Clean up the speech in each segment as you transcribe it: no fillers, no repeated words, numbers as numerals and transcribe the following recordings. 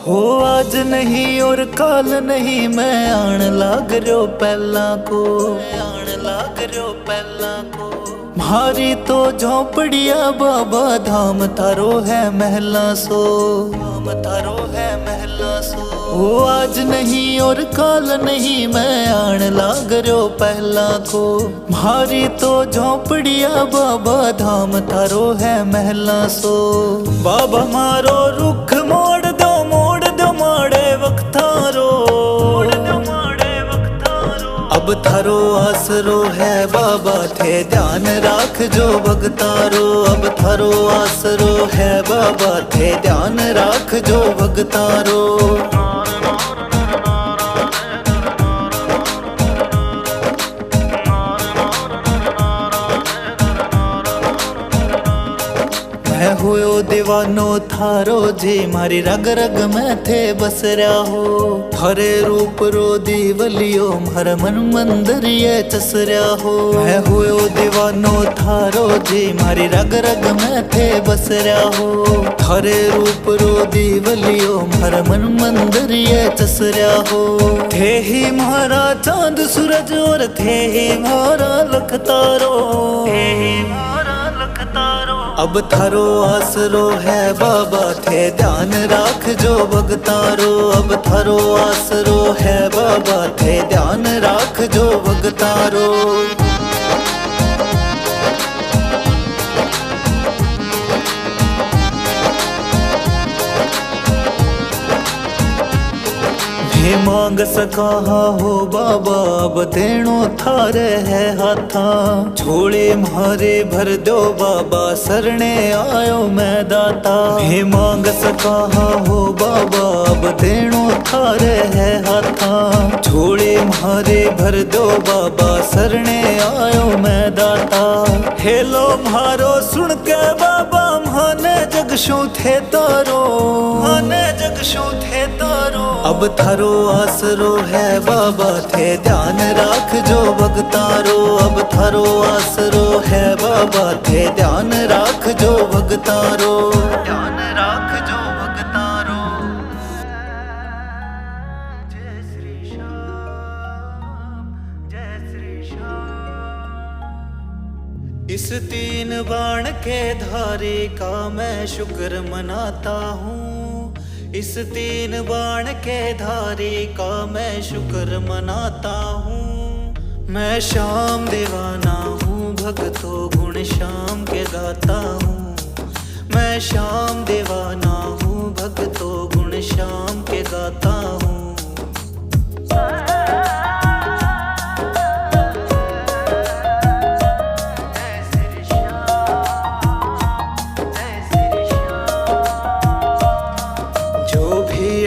हो आज नहीं और काल नहीं, मैं आन लाग रहो पहला को, आन लाग रहो पहला को। मारी तो झोंपड़िया बाबा धाम थारो है महला सो, धाम थारो है महला सो। हो आज नहीं और काल नहीं, मैं आन लाग रहो पहला को। मारी तो झोंपड़िया बाबा धाम थारो है महला सो। बाबा मारो रुख मोड़ दो, मोड़ दो माड़े वक्तारो, अब थारो आसरो है बाबा थे ध्यान राख जो भगतारो। अब थारो आसरो है बाबा थे ध्यान राख जो भगतारो। मैं हुयो दीवानो थारो जी, मारी रग रग में थे बस रहा हो। थारे रूप रो दीवलियो मार मन मंदिर ये चस रहा हो। मैं हुयो दीवानो थारो जी, मारी रग रग में थे बस रहा हो। थारे रूप रो दीवलियो मार मन मंदिर ये चस रहा हो। थे ही मारा चांद सूरज और थे ही मारा लखतारो, थे ही मारा लखतारो। अब थारो आसरो है बाबा थे ध्यान राख जो भगतारो। अब थारो आसरो है बाबा थे ध्यान राख जो भगतारो। मांग सका हो बाबा अब देणो थारे है हाथा। झोले मारे भर दो बाबा सरणे आयो मैं दाता। मैं मांग सका हो बाबा अब देणो थारे है हाथा। झोले मारे भर दो बाबा सरणे आयो मैं दाता। हेलो मारो सुन के बाबा माने जगशु थे तारो, माने जगशु थे तारो। अब थारो आसरो है बाबा थे ध्यान राख जो भगतारो। अब थारो आसरो है बाबा थे ध्यान राख जो भगतारो, ध्यान राख जो भगतारो। जय श्री श्याम, जय श्री श्याम। इस तीन बाण के धारी का मैं शुक्र मनाता हूँ। इस तीन बाण के धारी का मैं शुक्र मनाता हूँ। मैं श्याम दीवाना हूँ भक्तों गुण श्याम के गाता हूँ। मैं श्याम दीवाना हूँ भक्तों गुण श्याम के गाता हूँ।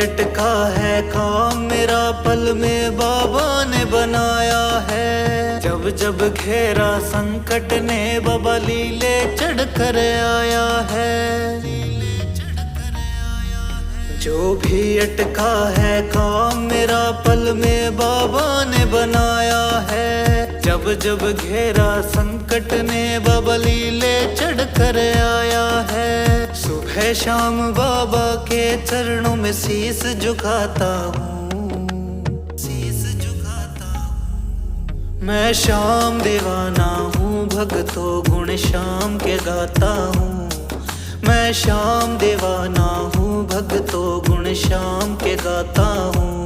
अटका है काम मेरा पल में बाबा ने बनाया है। जब जब घेरा संकट ने बाबा लीले चढ़ कर आया है। जो भी अटका है काम मेरा पल में बाबा ने बनाया है। जब जब घेरा संकट ने बाबा लीले चढ़ कर आया है। सुबह शाम बाबा के चरणों में शीस झुकाता हूँ, शीस झुकाता हूँ। मैं श्याम दीवाना हूँ भक्तों गुण श्याम के गाता हूँ। मैं श्याम दीवाना हूँ भक्तों गुण श्याम के गाता हूँ।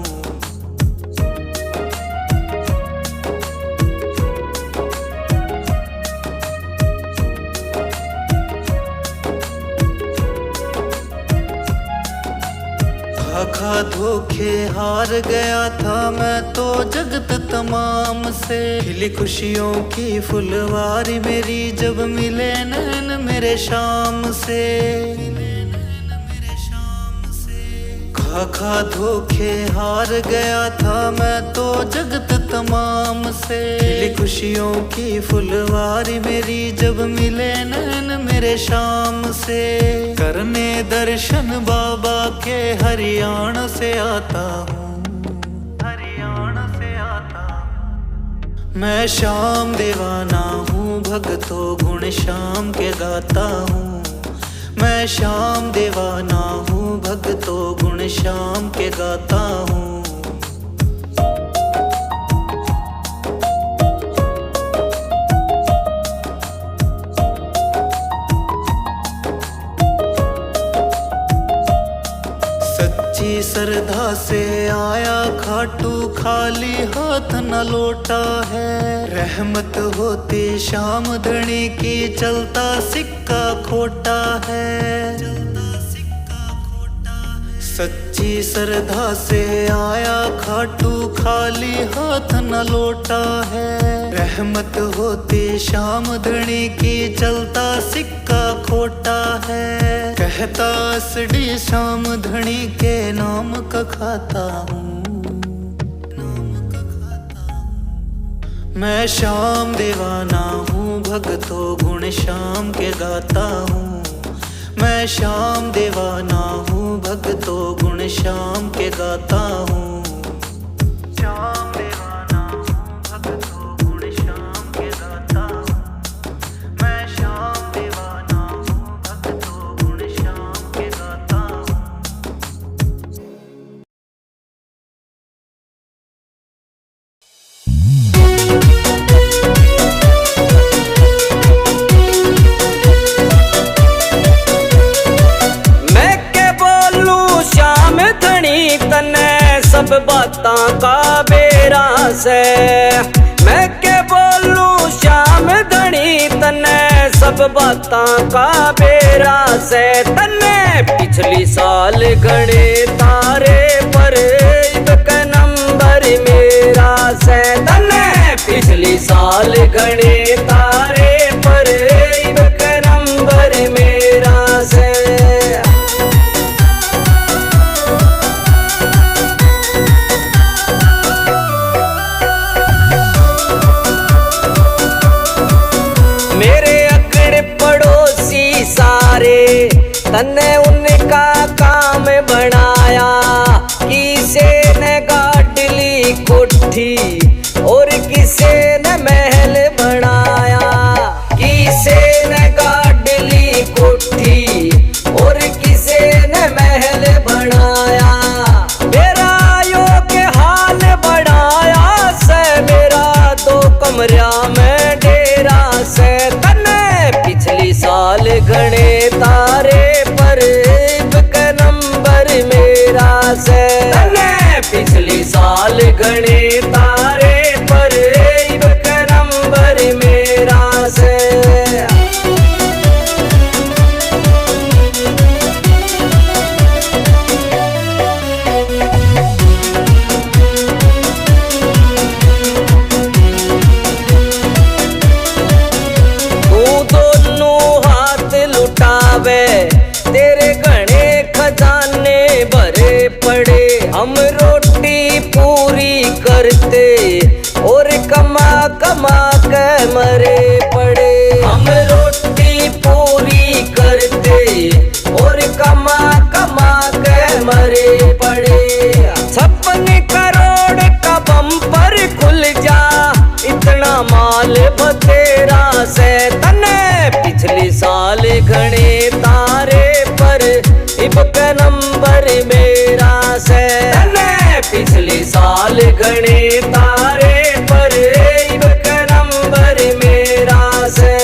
खा धोखे हार गया था मैं तो जगत तमाम से। खिली खुशियों की फुलवारी मेरी जब मिले नैन मेरे शाम से। खा धोखे हार गया था मैं तो जगत तमाम से। खिली खुशियों की फुलवारी मेरी जब मिले नैन मेरे शाम से। करने दर्शन बाबा के हरियाणा से आता हूँ, हरियाणा से आता हूँ। मैं श्याम दीवाना हूँ भक्तों गुण श्याम के गाता हूँ। मैं श्याम दीवाना हूँ भक्तों गुण गुण शाम के गाता हूँ। सच्ची श्रद्धा से आया खाटू, खाली हाथ न लौटा है। रहमत होती शाम धनी की, चलता सिक्का खोटा है। सच्ची श्रद्धा से आया खाटू, खाली हाथ न लौटा है। रहमत होती शाम धनी की, चलता सिक्का खोटा है। कहता असडी शाम धनी के नाम का खाता हूँ। मैं शाम दीवाना हूँ, भक्तों गुण शाम के गाता हूँ। मैं शाम दीवाना हूँ, भक्तों गुण शाम के गाता हूँ। शाम दीवाना हूँ, भक्तों गुण शाम के गाता हूँ। मैं शाम दीवाना हूँ, भक्तों गुण शाम के गाता हूँ। सब बातां का बेरा से मैं के बोलूं श्याम धनी तने, सब बातां का बेरा से। तने पिछली साल गणे तारे पर इब का नंबर मेरा से। तने पिछली साल गणे तारे पर इब का नंबर मेरा से। तन्ने उनका काम बनाया, किसे ने गाडली कोठी और किसे ने महल बनाया। किसे ने गाडली कोठी और किसे ने महल बनाया। मेरा यो के हाल बनाया से, मेरा 2 कमरा में डेरा से। तन्ने पिछली साल गणे तारे से। तने पिछली साल गणे तारे पर इब का नंबर मेरा से। तू दोनों हाथ लुटावे, तेरे घने खजाने भरे पड़े। हम रोटी पूरी करते और कमा कमा के मरे पड़े। हम रोटी पूरी करते और कमा कमा के मरे पड़े। 56 करोड़ का बम्पर खुल जा, इतना माल बतेरा से। तने पिछली साल घने तारे पर इब का नंबर मेरा से। तने पिछली साल घने तारे पर इब का नंबर मेरा से।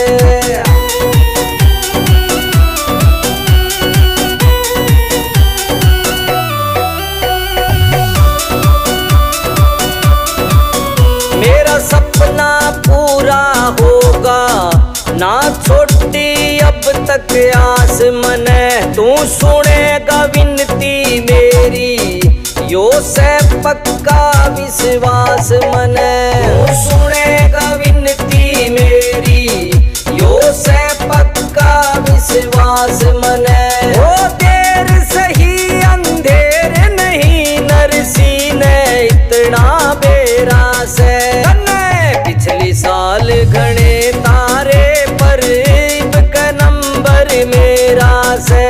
मेरा सपना पूरा होगा ना छोटी अब तक आस मने। तू सुनेगा विनती मेरी, यो से पक्का विश्वास मने। तू सुनेगा विनती मेरी, यो से पक्का विश्वास मने। वो देर सही अंधेर नहीं, नरसी ने इतना बेरा से। पिछली साल घने तारे पर इब का नंबर मेरा से।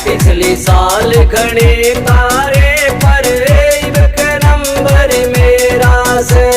पिछली साल घने तारे पर इब का नंबर मेरा से।